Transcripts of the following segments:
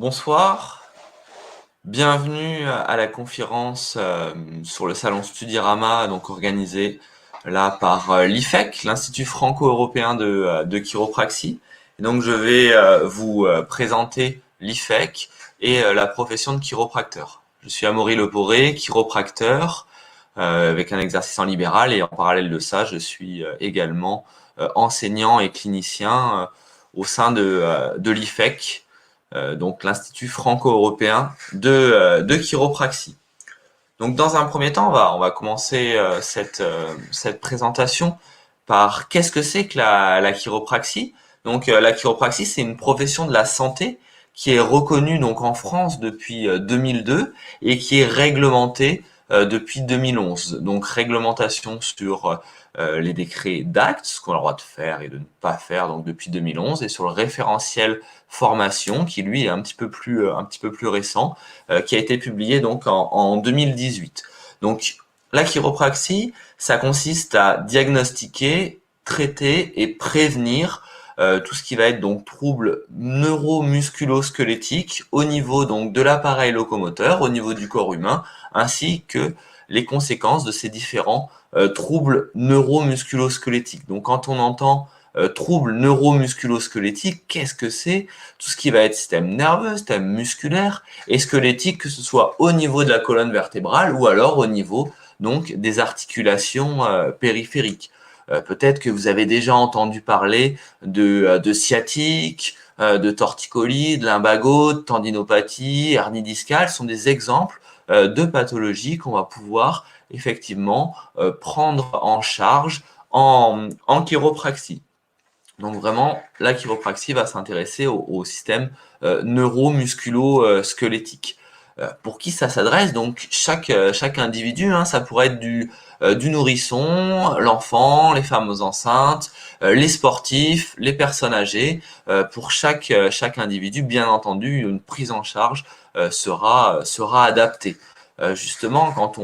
Bonsoir, bienvenue à la conférence sur le salon Studirama, donc organisée là par l'IFEC, l'Institut franco-européen de chiropraxie. Et donc je vais vous présenter l'IFEC et la profession de chiropracteur. Je suis Amaury Leporé, chiropracteur, avec un exercice en libéral, et en parallèle de ça, je suis également enseignant et clinicien au sein de l'IFEC, donc l'Institut franco-européen de chiropraxie. Donc dans un premier temps, on va commencer cette présentation par qu'est-ce que c'est que la chiropraxie. Donc la chiropraxie, c'est une profession de la santé qui est reconnue donc en France depuis 2002 et qui est réglementée depuis 2011. Donc réglementation sur les décrets d'actes, ce qu'on a le droit de faire et de ne pas faire, donc depuis 2011, et sur le référentiel formation qui lui est un petit peu plus récent, qui a été publié donc en 2018. Donc la chiropraxie, ça consiste à diagnostiquer, traiter et prévenir tout ce qui va être donc troubles neuromusculo-squelettiques au niveau donc de l'appareil locomoteur, au niveau du corps humain, ainsi que les conséquences de ces différents troubles neuromusculo-squelettiques. Donc quand on entend troubles neuromusculo-squelettiques, qu'est-ce que c'est? Tout ce qui va être système nerveux, système musculaire et squelettique, que ce soit au niveau de la colonne vertébrale ou alors au niveau donc des articulations périphériques. Peut-être que vous avez déjà entendu parler de sciatique, de torticolis, de lumbago, de tendinopathie, hernie discale, sont des exemples de pathologies qu'on va pouvoir effectivement prendre en charge en chiropraxie. Donc vraiment, la chiropraxie va s'intéresser au système neuromusculo-squelettique. Pour qui ça s'adresse? Donc chaque individu, hein, ça pourrait être du nourrisson, l'enfant, les femmes enceintes, les sportifs, les personnes âgées. Pour chaque individu, bien entendu, une prise en charge sera adaptée. Justement, quand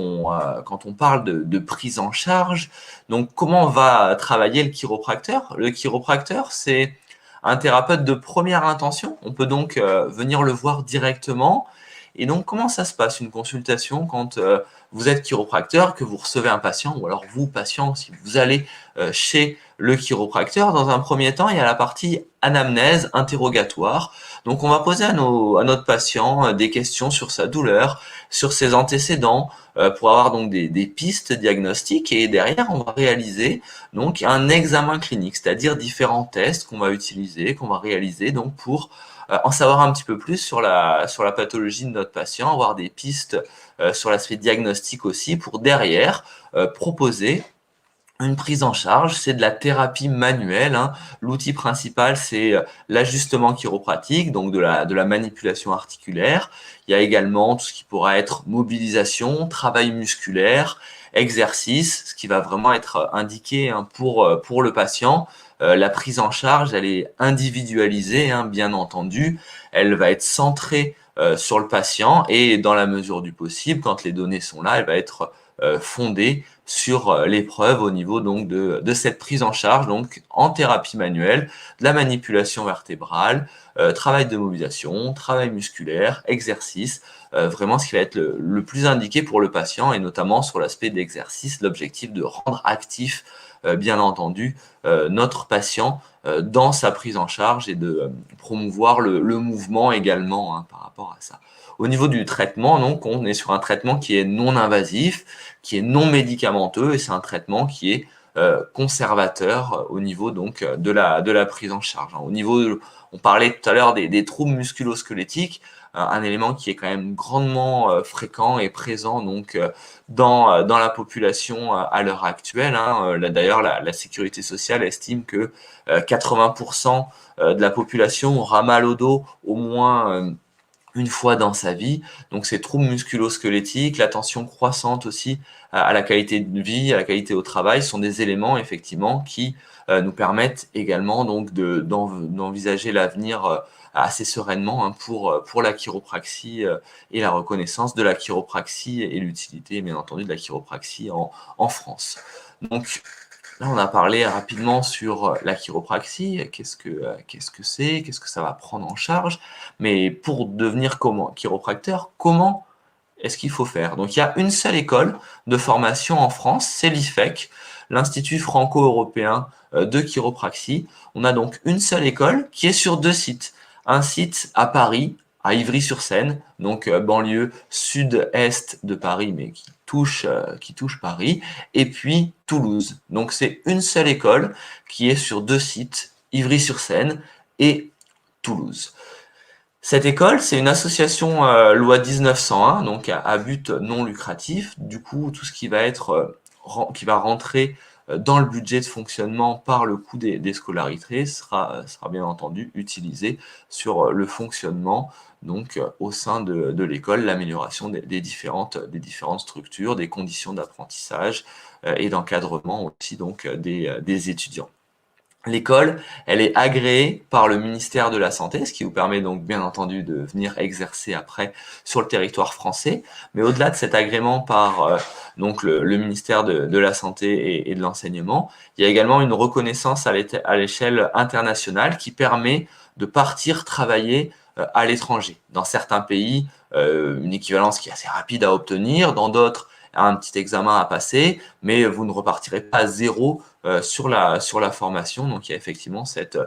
on parle de prise en charge, donc comment va travailler le chiropracteur? Le chiropracteur, c'est un thérapeute de première intention. On peut donc venir le voir directement. Et donc, comment ça se passe une consultation quand vous êtes chiropracteur, que vous recevez un patient, ou alors vous, patient, si vous allez chez le chiropracteur? Dans un premier temps, il y a la partie anamnèse, interrogatoire. Donc, on va poser à notre patient des questions sur sa douleur, sur ses antécédents, pour avoir donc des pistes diagnostiques, et derrière, on va réaliser donc un examen clinique, c'est-à-dire différents tests qu'on va utiliser, qu'on va réaliser donc pour en savoir un petit peu plus sur la pathologie de notre patient, avoir des pistes sur l'aspect diagnostic aussi, pour derrière proposer une prise en charge. C'est de la thérapie manuelle, hein. L'outil principal, c'est l'ajustement chiropratique, donc de la manipulation articulaire. Il y a également tout ce qui pourra être mobilisation, travail musculaire, exercice, ce qui va vraiment être indiqué, hein, pour le patient. La prise en charge, elle est individualisée, hein, bien entendu. Elle va être centrée sur le patient, et dans la mesure du possible, quand les données sont là, elle va être fondée sur l'épreuve au niveau donc de cette prise en charge, donc en thérapie manuelle, de la manipulation vertébrale, travail de mobilisation, travail musculaire, exercice, vraiment ce qui va être le plus indiqué pour le patient, et notamment sur l'aspect d'exercice, l'objectif de rendre actif, bien entendu, notre patient dans sa prise en charge, et de promouvoir le mouvement également, hein, par rapport à ça. Au niveau du traitement, donc, on est sur un traitement qui est non invasif, qui est non médicamenteux, et c'est un traitement qui est conservateur au niveau donc de la prise en charge. Au niveau, on parlait tout à l'heure des troubles musculo-squelettiques, un élément qui est quand même grandement fréquent et présent donc dans la population à l'heure actuelle, hein. D'ailleurs, la sécurité sociale estime que 80% de la population aura mal au dos au moins une fois dans sa vie. Donc ces troubles musculo-squelettiques, la tension croissante aussi à la qualité de vie, à la qualité au travail, sont des éléments effectivement qui nous permettent également donc d'envisager l'avenir assez sereinement, hein, pour la chiropraxie et la reconnaissance de la chiropraxie et l'utilité bien entendu de la chiropraxie en France. Donc Là, on a parlé rapidement sur la chiropraxie, qu'est-ce que c'est, qu'est-ce que ça va prendre en charge, mais pour devenir chiropracteur, comment est-ce qu'il faut faire? Donc il y a une seule école de formation en France, c'est l'IFEC, l'Institut franco-européen de chiropraxie. On a donc une seule école qui est sur 2 sites. Un site à Paris, à Ivry-sur-Seine, donc banlieue sud-est de Paris, mais qui touche Paris, et puis Toulouse. Donc c'est une seule école qui est sur 2 sites, Ivry-sur-Seine et Toulouse. Cette école, c'est une association loi 1901, donc à but non lucratif. Du coup, tout ce qui va être qui va rentrer dans le budget de fonctionnement par le coût des scolarités sera bien entendu utilisé sur le fonctionnement donc au sein de l'école, l'amélioration des différentes structures, des conditions d'apprentissage et d'encadrement aussi donc des étudiants. L'école, elle est agréée par le ministère de la Santé, ce qui vous permet donc bien entendu de venir exercer après sur le territoire français. Mais au-delà de cet agrément par donc le ministère de la Santé et de l'Enseignement, il y a également une reconnaissance à l'échelle internationale qui permet de partir travailler à l'étranger. Dans certains pays, une équivalence qui est assez rapide à obtenir, dans d'autres, un petit examen à passer, mais vous ne repartirez pas à zéro sur la formation. Donc il y a effectivement cet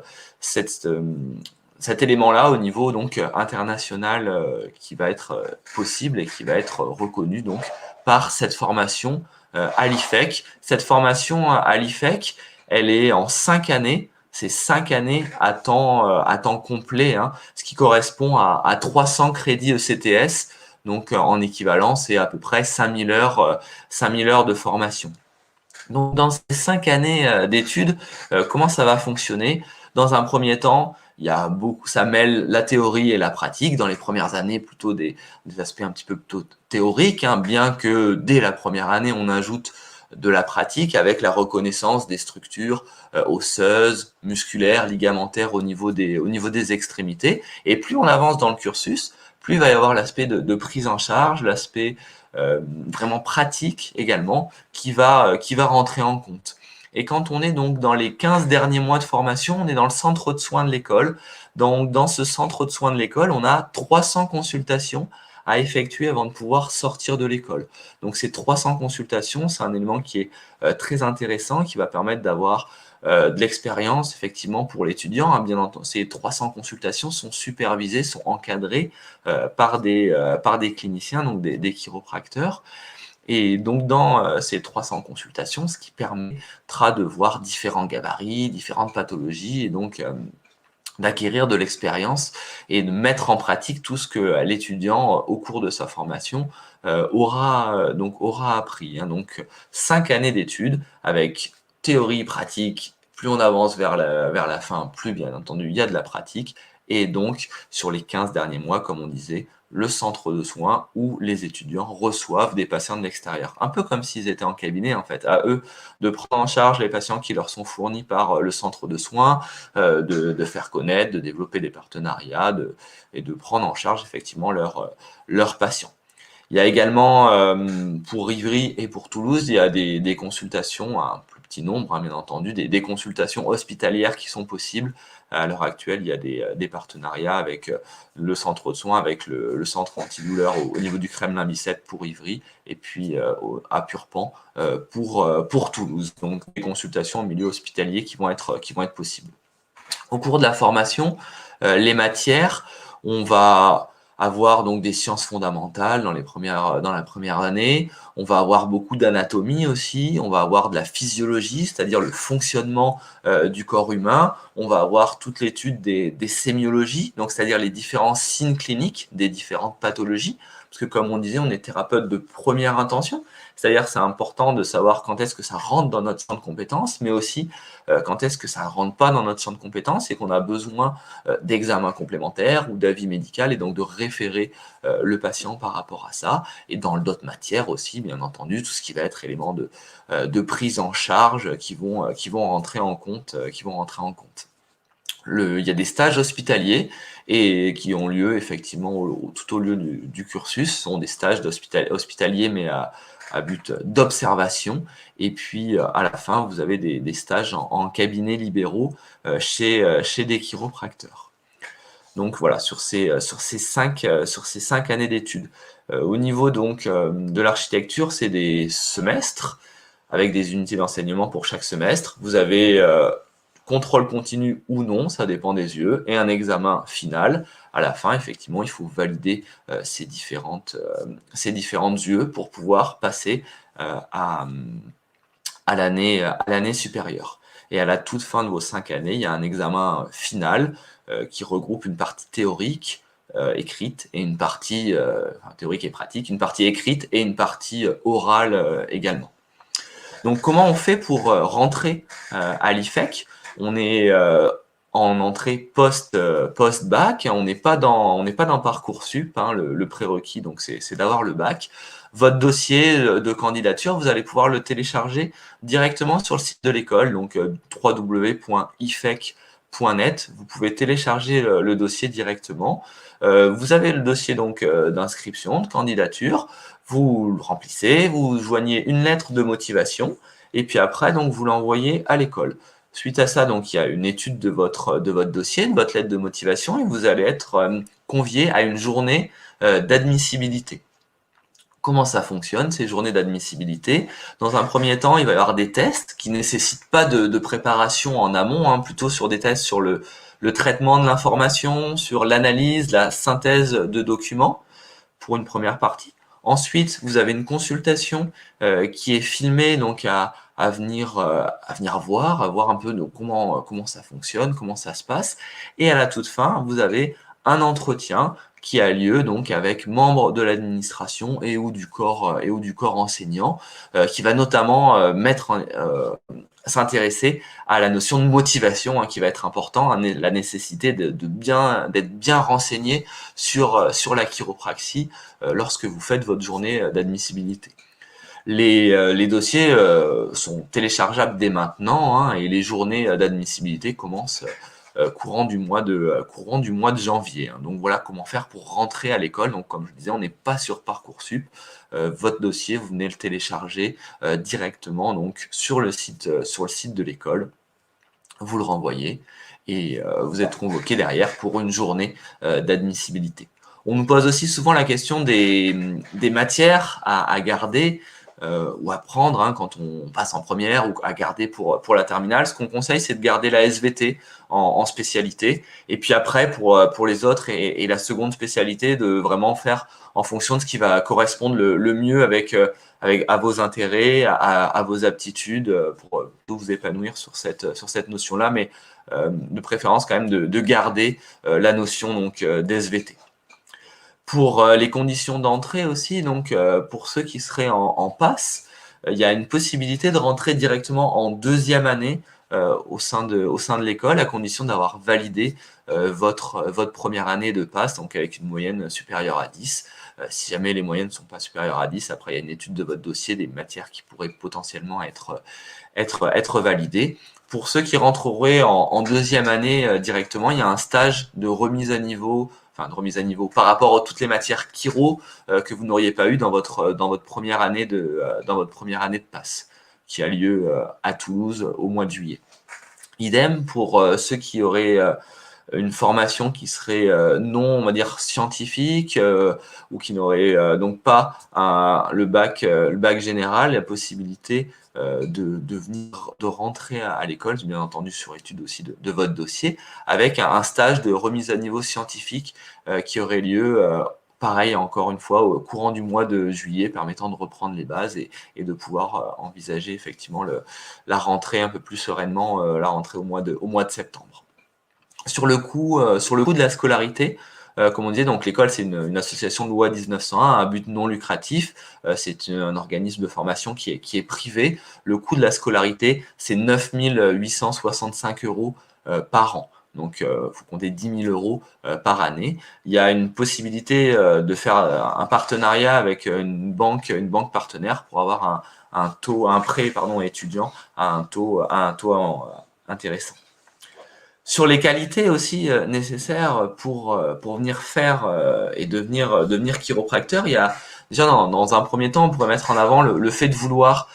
élément-là au niveau donc international qui va être possible et qui va être reconnu donc par cette formation à l'IFEC. Cette formation à l'IFEC, elle est en 5 années. C'est 5 années à temps complet, hein, ce qui correspond à 300 crédits ECTS. Donc en équivalent, c'est à peu près 5000 heures de formation. Donc dans ces 5 années d'études, comment ça va fonctionner? Dans un premier temps, ça mêle la théorie et la pratique. Dans les premières années, plutôt des aspects un petit peu plutôt théoriques, hein, bien que dès la première année, on ajoute de la pratique avec la reconnaissance des structures osseuses, musculaires, ligamentaires au niveau des extrémités. Et plus on avance dans le cursus, plus il va y avoir l'aspect de prise en charge, l'aspect vraiment pratique également, qui va rentrer en compte. Et quand on est donc dans les 15 derniers mois de formation, on est dans le centre de soins de l'école. Donc dans ce centre de soins de l'école, on a 300 consultations à effectuer avant de pouvoir sortir de l'école. Donc ces 300 consultations, c'est un élément qui est très intéressant, qui va permettre d'avoir de l'expérience effectivement pour l'étudiant. Hein, bien entendu, ces 300 consultations sont supervisées, sont encadrées par des cliniciens, donc des chiropracteurs. Et donc dans ces 300 consultations, ce qui permettra de voir différents gabarits, différentes pathologies, et donc d'acquérir de l'expérience et de mettre en pratique tout ce que l'étudiant, au cours de sa formation, aura appris. Hein. Donc 5 années d'études avec théorie, pratique. Plus on avance vers la fin, plus bien entendu il y a de la pratique. Et donc sur les 15 derniers mois, comme on disait, le centre de soins où les étudiants reçoivent des patients de l'extérieur. Un peu comme s'ils étaient en cabinet en fait. À eux de prendre en charge les patients qui leur sont fournis par le centre de soins, de faire connaître, de développer des partenariats et de prendre en charge effectivement leurs patients. Il y a également, pour Ivry et pour Toulouse, il y a des consultations, à un plus petit nombre, hein, bien entendu, des consultations hospitalières qui sont possibles. À l'heure actuelle, il y a des partenariats avec le centre de soins, avec le centre antidouleur au niveau du Kremlin-Bicêtre pour Ivry, et puis à Purpan pour Toulouse. Donc des consultations en milieu hospitalier qui vont être possibles. Au cours de la formation, les matières, on va avoir donc des sciences fondamentales dans la première année. On va avoir beaucoup d'anatomie aussi. On va avoir de la physiologie, c'est-à-dire le fonctionnement du corps humain. On va avoir toute l'étude des sémiologies, donc c'est-à-dire les différents signes cliniques des différentes pathologies. Parce que comme on disait, on est thérapeute de première intention. C'est-à-dire que c'est important de savoir quand est-ce que ça rentre dans notre champ de compétences, mais aussi quand est-ce que ça ne rentre pas dans notre champ de compétences et qu'on a besoin d'examens complémentaires ou d'avis médical et donc de référer le patient par rapport à ça. Et dans d'autres matières aussi, bien entendu, tout ce qui va être éléments de prise en charge qui vont rentrer en compte. il y a des stages hospitaliers et qui ont lieu effectivement tout au lieu du cursus. Ce sont des stages hospitaliers, mais à but d'observation. Et puis, à la fin, vous avez des stages en cabinet libéraux chez des chiropracteurs. Donc voilà, sur ces 5 années d'études. Au niveau donc de l'architecture, c'est des semestres avec des unités d'enseignement pour chaque semestre. Vous avez contrôle continu ou non, ça dépend des yeux, et un examen final. À la fin, effectivement, il faut valider ces différentes yeux pour pouvoir passer à l'année supérieure. Et à la toute fin de vos 5 années, il y a un examen final qui regroupe une partie théorique écrite et une partie théorique et pratique, une partie écrite et une partie orale également. Donc comment on fait pour rentrer à l'IFEC? On est en entrée post-bac, on n'est pas dans Parcoursup, hein, le prérequis, donc c'est d'avoir le bac. Votre dossier de candidature, vous allez pouvoir le télécharger directement sur le site de l'école, donc www.ifec.net. Vous pouvez télécharger le dossier directement. Vous avez le dossier donc d'inscription, de candidature. Vous le remplissez, vous joignez une lettre de motivation, et puis après, donc, vous l'envoyez à l'école. Suite à ça, donc, il y a une étude de votre dossier, de votre lettre de motivation, et vous allez être convié à une journée d'admissibilité. Comment ça fonctionne, ces journées d'admissibilité? Dans un premier temps, il va y avoir des tests qui ne nécessitent pas de préparation en amont, hein, plutôt sur des tests sur le traitement de l'information, sur l'analyse, la synthèse de documents, pour une première partie. Ensuite, vous avez une consultation qui est filmée, donc à venir voir un peu comment ça fonctionne, comment ça se passe. Et à la toute fin, vous avez un entretien qui a lieu donc avec membres de l'administration et ou du corps enseignant, qui va notamment s'intéresser à la notion de motivation, hein, qui va être important, hein, la nécessité d'être bien renseigné sur la chiropraxie lorsque vous faites votre journée d'admissibilité. Les dossiers sont téléchargeables dès maintenant, hein, et les journées d'admissibilité commencent courant du mois de janvier. Hein. Donc voilà comment faire pour rentrer à l'école. Donc comme je disais, on n'est pas sur Parcoursup. Votre dossier, vous venez le télécharger directement donc sur le site de l'école. Vous le renvoyez et vous êtes convoqué derrière pour une journée d'admissibilité. On nous pose aussi souvent la question des matières à garder ou à prendre, hein, quand on passe en première, ou à garder pour la terminale. Ce qu'on conseille, c'est de garder la SVT en spécialité, et puis après pour les autres et la seconde spécialité, de vraiment faire en fonction de ce qui va correspondre le mieux à vos intérêts, à vos aptitudes, pour vous épanouir sur cette notion-là, mais de préférence quand même de garder la notion donc d'SVT. Pour les conditions d'entrée aussi, donc pour ceux qui seraient en passe, il y a une possibilité de rentrer directement en deuxième année au sein de l'école, à condition d'avoir validé votre première année de passe, donc avec une moyenne supérieure à 10. Si jamais les moyennes ne sont pas supérieures à 10, après il y a une étude de votre dossier, des matières qui pourraient potentiellement être validées. Pour ceux qui rentreraient en deuxième année directement, il y a un stage de remise à niveau, par rapport à toutes les matières chiro que vous n'auriez pas eu dans votre première année de passe, qui a lieu à Toulouse au mois de juillet. Idem pour ceux qui auraient une formation qui serait non, on va dire, scientifique, ou qui n'aurait donc pas le bac général, la possibilité de rentrer à l'école, bien entendu sur étude aussi de votre dossier, avec un stage de remise à niveau scientifique qui aurait lieu pareil, encore une fois, au courant du mois de juillet, permettant de reprendre les bases et de pouvoir envisager effectivement la rentrée un peu plus sereinement, la rentrée au mois de septembre. Sur le coût de la scolarité, comme on disait, donc l'école, c'est une association de loi 1901 à but non lucratif. C'est un organisme de formation qui est privé. Le coût de la scolarité, c'est 9 865 € par an. Donc, faut compter 10 000 € par année. Il y a une possibilité de faire un partenariat avec une banque partenaire pour avoir un prêt étudiant à un taux intéressant. Sur les qualités aussi nécessaires pour venir faire et devenir chiropracteur, il y a déjà dans un premier temps, on pourrait mettre en avant le fait de vouloir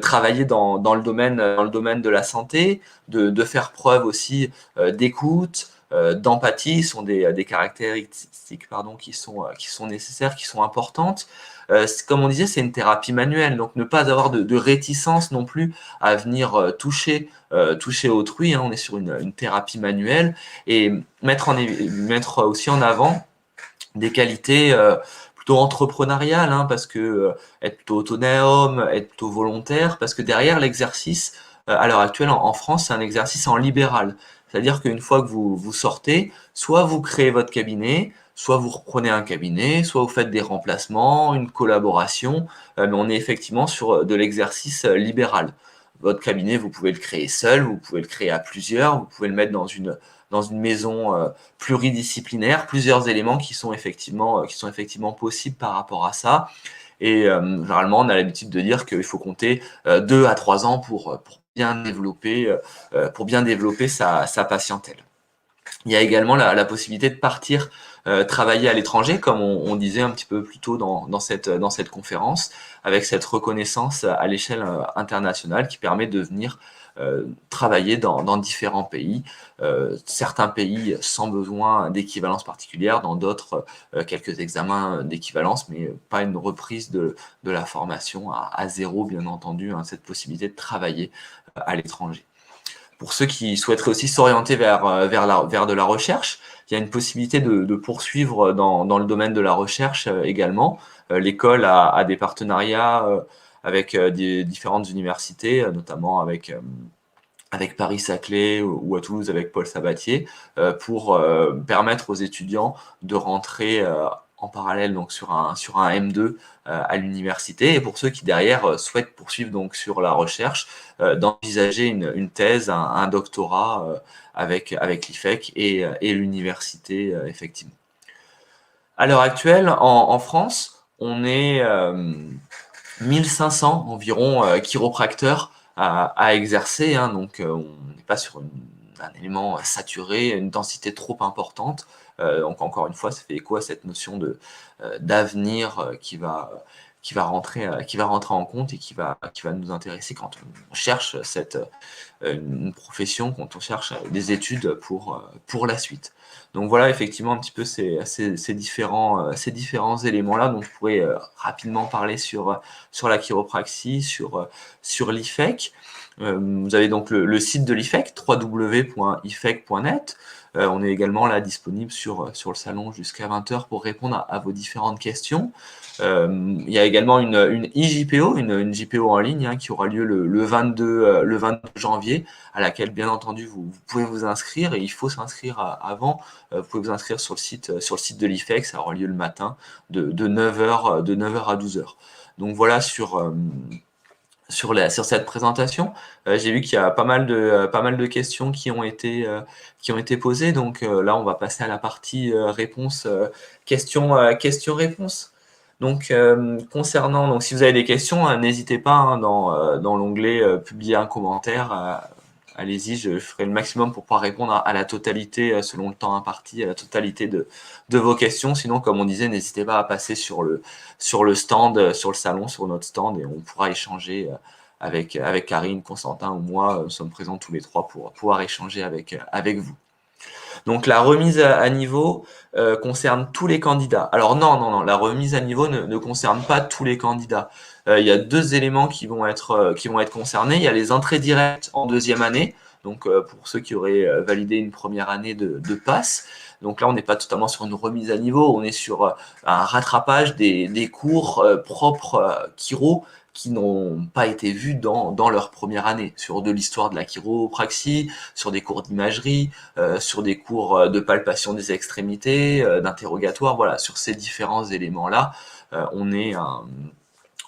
travailler dans le domaine de la santé, de faire preuve aussi d'écoute, d'empathie, sont des caractéristiques pardon qui sont nécessaires, qui sont importantes. Comme on disait, c'est une thérapie manuelle, donc ne pas avoir de réticence non plus à venir toucher autrui, hein, on est sur une thérapie manuelle, et mettre aussi en avant des qualités plutôt entrepreneuriales, hein, parce que être plutôt autonome, être plutôt volontaire, parce que derrière l'exercice, à l'heure actuelle en France, c'est un exercice en libéral. C'est-à-dire qu'une fois que vous sortez, soit vous créez votre cabinet, soit vous reprenez un cabinet, soit vous faites des remplacements, une collaboration, mais on est effectivement sur de l'exercice libéral. Votre cabinet, vous pouvez le créer seul, vous pouvez le créer à plusieurs, vous pouvez le mettre dans une maison pluridisciplinaire, plusieurs éléments qui sont effectivement possibles par rapport à ça. Et généralement, on a l'habitude de dire qu'il faut compter 2 à 3 ans pour bien développer sa patientèle. Il y a également la possibilité de partir travailler à l'étranger, comme on disait un petit peu plus tôt dans cette conférence, avec cette reconnaissance à l'échelle internationale qui permet de venir travailler dans différents pays, certains pays sans besoin d'équivalence particulière, dans d'autres quelques examens d'équivalence, mais pas une reprise de la formation à zéro, bien entendu, hein, cette possibilité de travailler à l'étranger. Pour ceux qui souhaiteraient aussi s'orienter vers de la recherche, il y a une possibilité de poursuivre dans le domaine de la recherche également. L'école a des partenariats avec des différentes universités, notamment avec Paris-Saclay ou à Toulouse avec Paul Sabatier, pour permettre aux étudiants de rentrer en parallèle donc sur un M2 à l'université, et pour ceux qui derrière souhaitent poursuivre donc sur la recherche, d'envisager une thèse, un doctorat avec l'IFEC et l'université effectivement. À l'heure actuelle, en France, on est 1500 environ chiropracteurs à exercer, hein, donc on n'est pas sur un élément saturé, une densité trop importante. Donc encore une fois, ça fait écho à cette notion d'avenir qui va rentrer en compte et qui va nous intéresser quand on cherche une profession, quand on cherche des études pour la suite. Donc voilà effectivement un petit peu ces différents éléments-là dont je pourrais rapidement parler sur la chiropraxie, sur l'IFEC. Vous avez donc le site de l'IFEC, www.ifec.net. On est également là disponible sur le salon jusqu'à 20h pour répondre à vos différentes questions. Il y a également une IJPO, une JPO en ligne, hein, qui aura lieu le 22 janvier, à laquelle bien entendu vous pouvez vous inscrire, et il faut s'inscrire avant. Vous pouvez vous inscrire sur le site de l'IFEC, ça aura lieu le matin de 9h à 12h. Donc voilà sur cette présentation. J'ai vu qu'il y a pas mal de questions qui ont été posées. Donc là, on va passer à la partie questions-réponses. Donc concernant, donc si vous avez des questions, n'hésitez pas, hein, dans l'onglet publier un commentaire. Allez-y, je ferai le maximum pour pouvoir répondre à la totalité, selon le temps imparti, à la totalité de vos questions. Sinon, comme on disait, n'hésitez pas à passer sur le stand, sur le salon, sur notre stand, et on pourra échanger avec Karine, Constantin ou moi. Nous sommes présents tous les trois pour pouvoir échanger avec vous. Donc la remise à niveau concerne tous les candidats. Alors non, la remise à niveau ne concerne pas tous les candidats. Il y a deux éléments qui vont être concernés. Il y a les entrées directes en deuxième année, donc pour ceux qui auraient validé une première année de passe. Donc là, on n'est pas totalement sur une remise à niveau, on est sur un rattrapage des cours propres chiro qui n'ont pas été vus dans leur première année, sur de l'histoire de la chiropraxie, sur des cours d'imagerie, sur des cours de palpation des extrémités, d'interrogatoire. Voilà, sur ces différents éléments-là, on est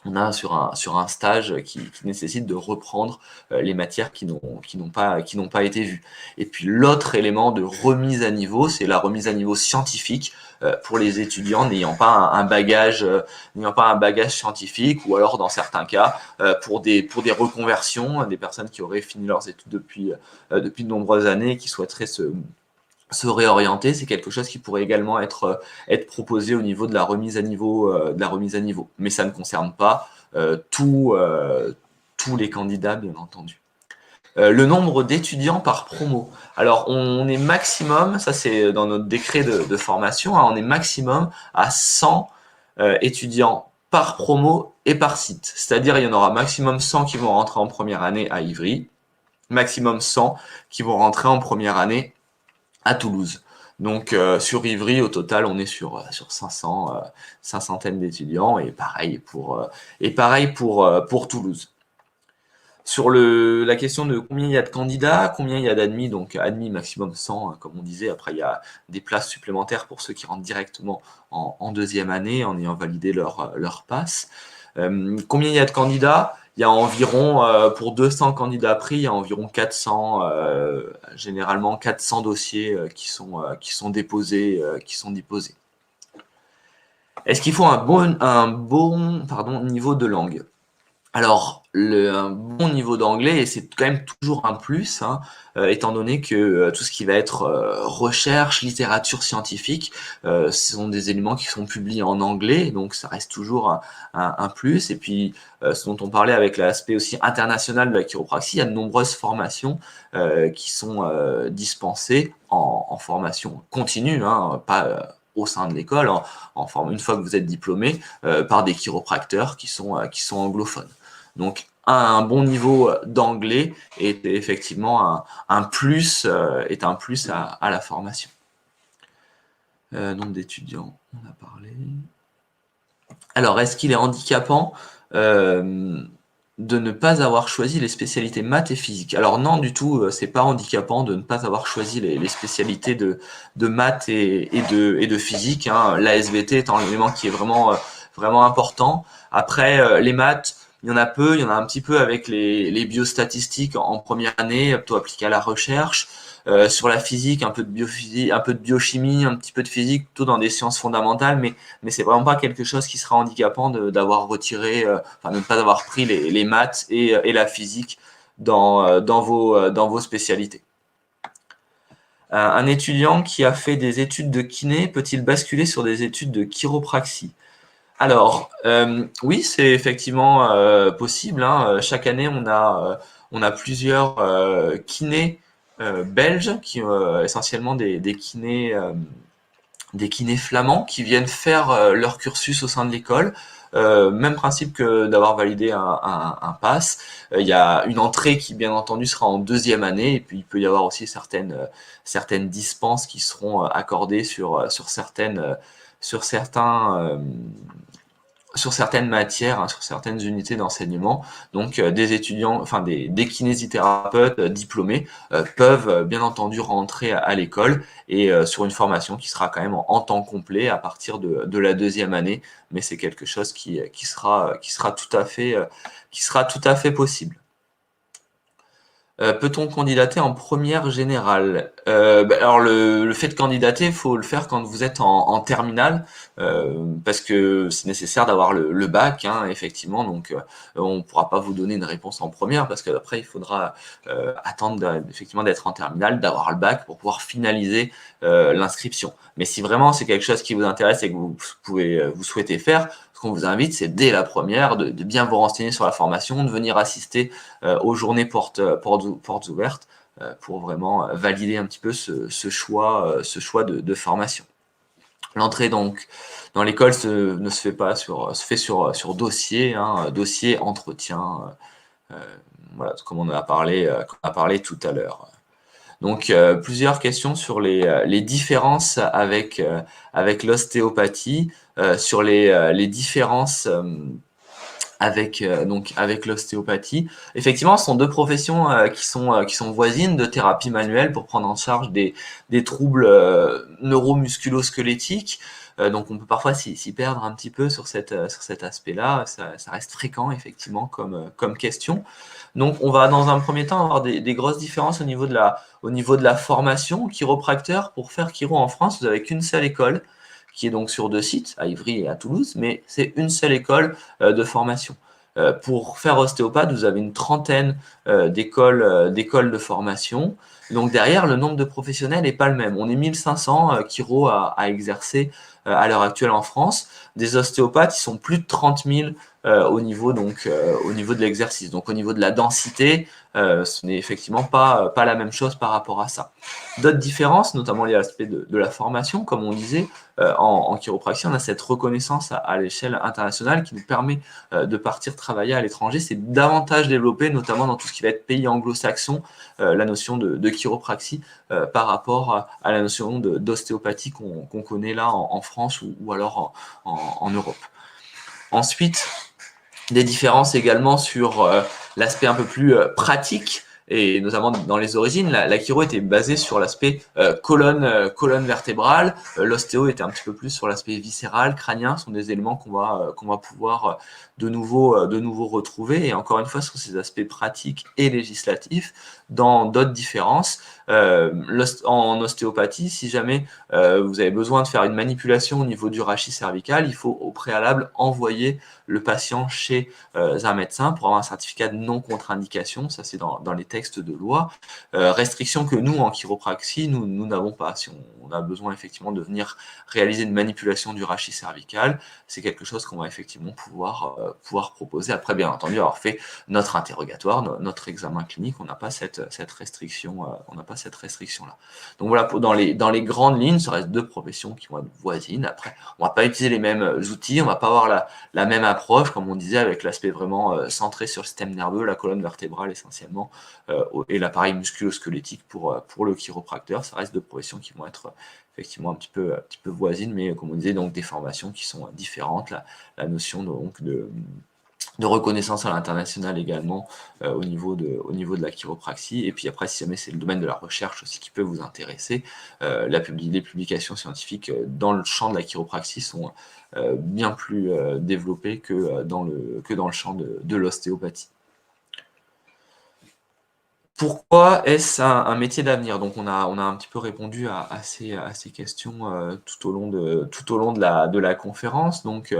on a sur un stage qui nécessite de reprendre les matières qui n'ont pas été vues. Et puis l'autre élément de remise à niveau, c'est la remise à niveau scientifique pour les étudiants n'ayant pas un bagage scientifique, ou alors dans certains cas pour des reconversions, des personnes qui auraient fini leurs études depuis de nombreuses années et qui souhaiteraient se réorienter. C'est quelque chose qui pourrait également être proposé au niveau de la remise à niveau, Mais ça ne concerne pas tous les candidats, bien entendu. Le nombre d'étudiants par promo. Alors, on est maximum, ça c'est dans notre décret de formation, hein, on est maximum à 100 étudiants par promo et par site. C'est-à-dire, il y en aura maximum 100 qui vont rentrer en première année à Ivry, maximum 100 qui vont rentrer en première année à Toulouse. Donc sur Ivry, au total, on est sur 500, cinquantaine d'étudiants, et pareil pour Toulouse. Sur la question de combien il y a de candidats, combien il y a d'admis, donc admis maximum 100, hein, comme on disait. Après, il y a des places supplémentaires pour ceux qui rentrent directement en deuxième année en ayant validé leur passe. Combien il y a de candidats? Il y a environ, pour 200 candidats pris, il y a environ 400, généralement 400 dossiers qui sont déposés. Est-ce qu'il faut un bon niveau de langue? Alors, un bon niveau d'anglais, et c'est quand même toujours un plus, hein, étant donné que tout ce qui va être recherche, littérature scientifique, ce sont des éléments qui sont publiés en anglais, donc ça reste toujours un plus. Et puis, ce dont on parlait avec l'aspect aussi international de la chiropraxie, il y a de nombreuses formations qui sont dispensées en formation continue, hein, pas au sein de l'école, une fois que vous êtes diplômé, par des chiropracteurs qui sont anglophones. Donc, un bon niveau d'anglais est effectivement un plus à la formation. Nombre d'étudiants, on a parlé. Alors, est-ce qu'il est handicapant de ne pas avoir choisi les spécialités maths et physique? Alors non, du tout, c'est pas handicapant de ne pas avoir choisi les spécialités de maths et de physique, hein. L'ASVT étant l'élément qui est vraiment important. Après, les maths, il y en a peu, il y en a un petit peu avec les biostatistiques en première année, plutôt appliquées à la recherche. Sur la physique, un peu de biophysique, un peu de biochimie, un petit peu de physique, plutôt dans des sciences fondamentales, mais c'est vraiment pas quelque chose qui sera handicapant d'avoir retiré, de ne pas avoir pris les maths et la physique dans vos spécialités. Un étudiant qui a fait des études de kiné peut-il basculer sur des études de chiropraxie? Alors, oui, c'est effectivement possible, hein. Chaque année, on a plusieurs kinés belges, qui essentiellement des kinés flamands qui viennent faire leur cursus au sein de l'école. Même principe que d'avoir validé un pass. Il y a une entrée qui, bien entendu, sera en deuxième année, et puis il peut y avoir aussi certaines dispenses qui seront accordées sur certaines matières, hein, sur certaines unités d'enseignement. Donc des étudiants, enfin des kinésithérapeutes diplômés peuvent bien entendu rentrer à l'école, et sur une formation qui sera quand même en temps complet à partir de la deuxième année, mais c'est quelque chose qui sera tout à fait possible. Peut-on candidater en première générale? Alors le fait de candidater, il faut le faire quand vous êtes en terminale, parce que c'est nécessaire d'avoir le bac, hein, effectivement. Donc on ne pourra pas vous donner une réponse en première, parce qu'après il faudra attendre effectivement d'être en terminale, d'avoir le bac pour pouvoir finaliser l'inscription. Mais si vraiment c'est quelque chose qui vous intéresse et que vous souhaitez faire, qu'on vous invite, c'est dès la première de bien vous renseigner sur la formation, de venir assister aux journées portes ouvertes pour vraiment valider un petit peu ce choix de formation. L'entrée donc dans l'école se fait sur dossier, hein, dossier, entretien, voilà, comme on a parlé tout à l'heure. Donc plusieurs questions sur les différences avec l'ostéopathie, sur les différences donc avec l'ostéopathie. Effectivement, ce sont deux professions qui sont voisines de thérapie manuelle pour prendre en charge des troubles neuromusculo-squelettiques. Donc on peut parfois s'y perdre un petit peu sur cet aspect-là. Ça reste fréquent effectivement comme question. Donc on va dans un premier temps avoir des grosses différences au niveau de la formation. Chiropracteur, pour faire chiro en France, vous n'avez qu'une seule école qui est donc sur 2 sites, à Ivry et à Toulouse, mais c'est une seule école de formation. Pour faire ostéopathe, vous avez une trentaine d'écoles de formation. Donc derrière, le nombre de professionnels n'est pas le même. On est 1500 chiro à exercer à l'heure actuelle en France. Des ostéopathes, ils sont plus de 30 000 au niveau de l'exercice. Donc au niveau de la densité, ce n'est effectivement pas la même chose par rapport à ça. D'autres différences, notamment liées à l'aspect de la formation, comme on disait, en chiropraxie, on a cette reconnaissance à l'échelle internationale qui nous permet de partir travailler à l'étranger. C'est davantage développé, notamment dans tout ce qui va être pays anglo-saxon, la notion de chiropraxie par rapport à la notion d'ostéopathie qu'on connaît là en France ou alors en Europe. Ensuite, des différences également sur l'aspect un peu plus pratique, et notamment dans les origines, la chiro était basée sur l'aspect colonne vertébrale, l'ostéo était un petit peu plus sur l'aspect viscéral, crânien, ce sont des éléments qu'on va pouvoir de nouveau retrouver, et encore une fois sur ces aspects pratiques et législatifs. Dans d'autres différences, en ostéopathie, si jamais vous avez besoin de faire une manipulation au niveau du rachis cervical, il faut au préalable envoyer le patient chez un médecin pour avoir un certificat de non-contre-indication, ça c'est dans les textes de loi. Restriction que nous, en chiropraxie, nous n'avons pas. Si on a besoin effectivement de venir réaliser une manipulation du rachis cervical, c'est quelque chose qu'on va effectivement pouvoir proposer. Après, bien entendu, avoir fait notre interrogatoire, notre examen clinique, on n'a pas cette restriction, là. Donc voilà, dans les grandes lignes, ça reste deux professions qui vont être voisines. Après, on va pas utiliser les mêmes outils, on va pas avoir la même approche, comme on disait, avec l'aspect vraiment centré sur le système nerveux, la colonne vertébrale essentiellement, et l'appareil musculo-squelettique pour le chiropracteur. Ça reste deux professions qui vont être effectivement un petit peu voisines, mais comme on disait, donc des formations qui sont différentes. La notion donc de reconnaissance à l'international également au niveau de la chiropraxie. Et puis après, si jamais c'est le domaine de la recherche aussi qui peut vous intéresser, les publications scientifiques dans le champ de la chiropraxie sont bien plus développées que dans le champ de l'ostéopathie. Pourquoi est-ce un métier d'avenir? Donc on a un petit peu répondu à ces questions tout au long de la conférence. Donc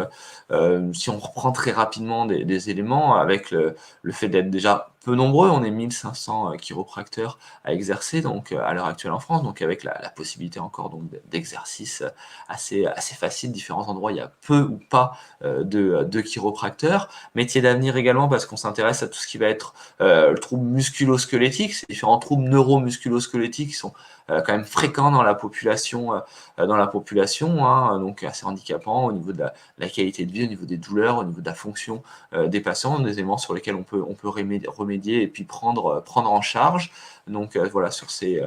si on reprend très rapidement des éléments, avec le fait d'être déjà peu nombreux, on est 1500 chiropracteurs à exercer donc à l'heure actuelle en France, donc avec la possibilité encore donc d'exercice assez facile. Différents endroits, il y a peu ou pas de chiropracteurs. Métier d'avenir également parce qu'on s'intéresse à tout ce qui va être le trouble musculo-squelettique, ces différents troubles neuromusculo-squelettiques qui sont quand même fréquents dans la population, hein, donc assez handicapants au niveau de la qualité de vie, au niveau des douleurs, au niveau de la fonction des patients, des éléments sur lesquels on peut remédier et puis prendre en charge. Donc voilà, sur ces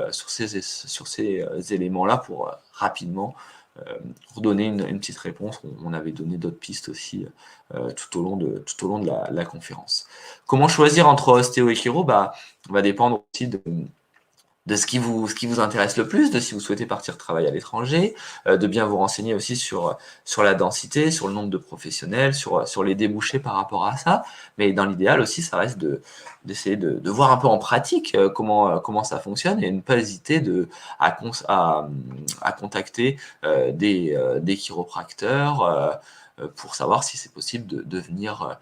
éléments-là, pour rapidement redonner une petite réponse. On avait donné d'autres pistes aussi tout au long de la conférence. Comment choisir entre ostéo et chiro? Va dépendre aussi de ce qui vous intéresse le plus, de si vous souhaitez partir travailler à l'étranger, de bien vous renseigner aussi sur la densité, sur le nombre de professionnels, sur les débouchés par rapport à ça. Mais dans l'idéal aussi, ça reste d'essayer de voir un peu en pratique comment ça fonctionne, et ne pas hésiter à contacter des chiropracteurs pour savoir si c'est possible de venir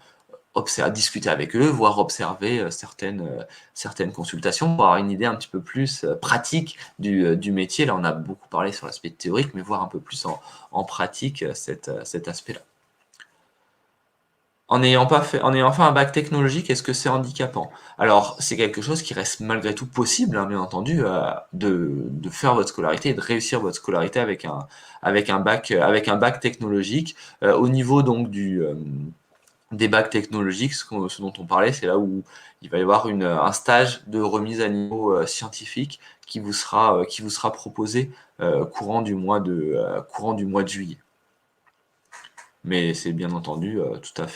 discuter avec eux, voire observer certaines consultations pour avoir une idée un petit peu plus pratique du métier. Là, on a beaucoup parlé sur l'aspect théorique, mais voir un peu plus en pratique cet aspect-là. En ayant fait un bac technologique, est-ce que c'est handicapant? Alors, c'est quelque chose qui reste malgré tout possible, hein, bien entendu, de faire votre scolarité et de réussir votre scolarité avec un bac technologique. Au niveau donc des bacs technologiques, ce dont on parlait, c'est là où il va y avoir un stage de remise à niveau scientifique qui vous sera proposé courant du mois de juillet. Mais c'est bien entendu tout à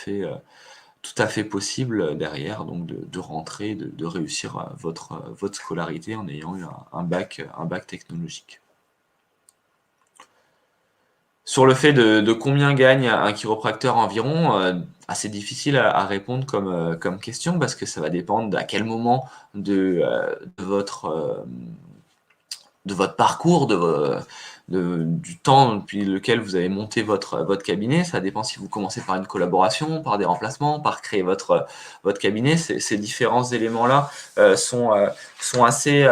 tout à fait possible derrière, donc de rentrer, de réussir votre scolarité en ayant eu un bac technologique. Sur le fait de combien gagne un chiropracteur environ, assez difficile à répondre comme question parce que ça va dépendre à quel moment de votre parcours, du temps depuis lequel vous avez monté votre cabinet. Ça dépend si vous commencez par une collaboration, par des remplacements, par créer votre cabinet. Ces différents éléments-là sont assez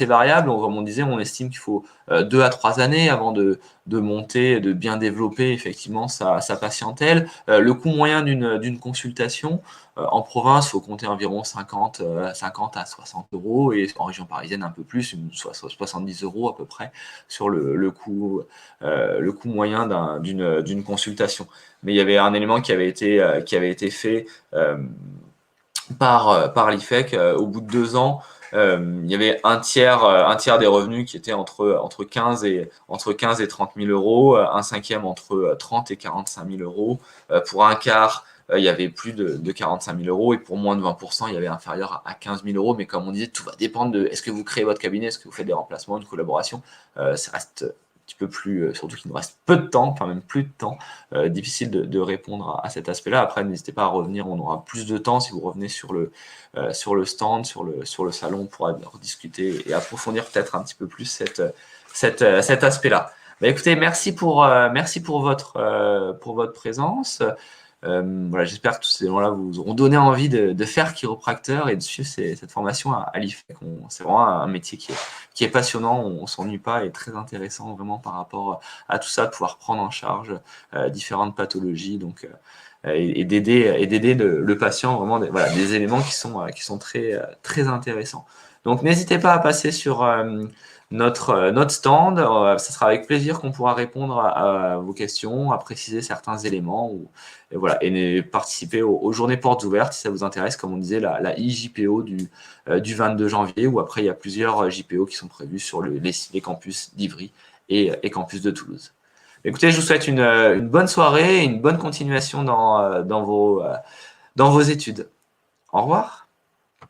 variables. Donc, comme on disait, on estime qu'il faut 2 à 3 années avant de monter, de bien développer effectivement sa patientèle. Le coût moyen d'une consultation, en province, il faut compter environ 50 à 60 euros et en région parisienne un peu plus, 70 euros à peu près sur le coût moyen d'une consultation. Mais il y avait un élément qui avait été fait par l'IFEC. Au bout de 2 ans, il y avait un tiers des revenus qui étaient entre 15 et 30 000 euros, un cinquième entre 30 et 45 000 euros. Pour un quart, il y avait plus de 45 000 euros et pour moins de 20%, il y avait inférieur à 15 000 euros. Mais comme on disait, tout va dépendre de est-ce que vous créez votre cabinet, est-ce que vous faites des remplacements, une collaboration. Ça reste un petit peu plus, surtout qu'il nous reste peu de temps, enfin même plus de temps, difficile de répondre à cet aspect-là. Après, n'hésitez pas à revenir, on aura plus de temps si vous revenez sur le stand, sur le salon, on pourra rediscuter et approfondir peut-être un petit peu plus cet aspect-là. Bah, écoutez, merci pour votre présence. Voilà, j'espère que tous ces éléments-là vous auront donné envie de faire chiropracteur et de suivre cette formation à l'IFEC. C'est vraiment un métier qui est passionnant, on s'ennuie pas et très intéressant vraiment par rapport à tout ça, de pouvoir prendre en charge différentes pathologies, donc et d'aider le patient, vraiment des éléments qui sont très intéressants. Donc n'hésitez pas à passer sur notre stand, ça sera avec plaisir qu'on pourra répondre à vos questions, à préciser certains éléments et voilà, et participer aux journées portes ouvertes si ça vous intéresse, comme on disait, la IJPO du 22 janvier, où après il y a plusieurs JPO qui sont prévus sur les campus d'Ivry et campus de Toulouse. Écoutez, je vous souhaite une bonne soirée et une bonne continuation dans vos études. Au revoir.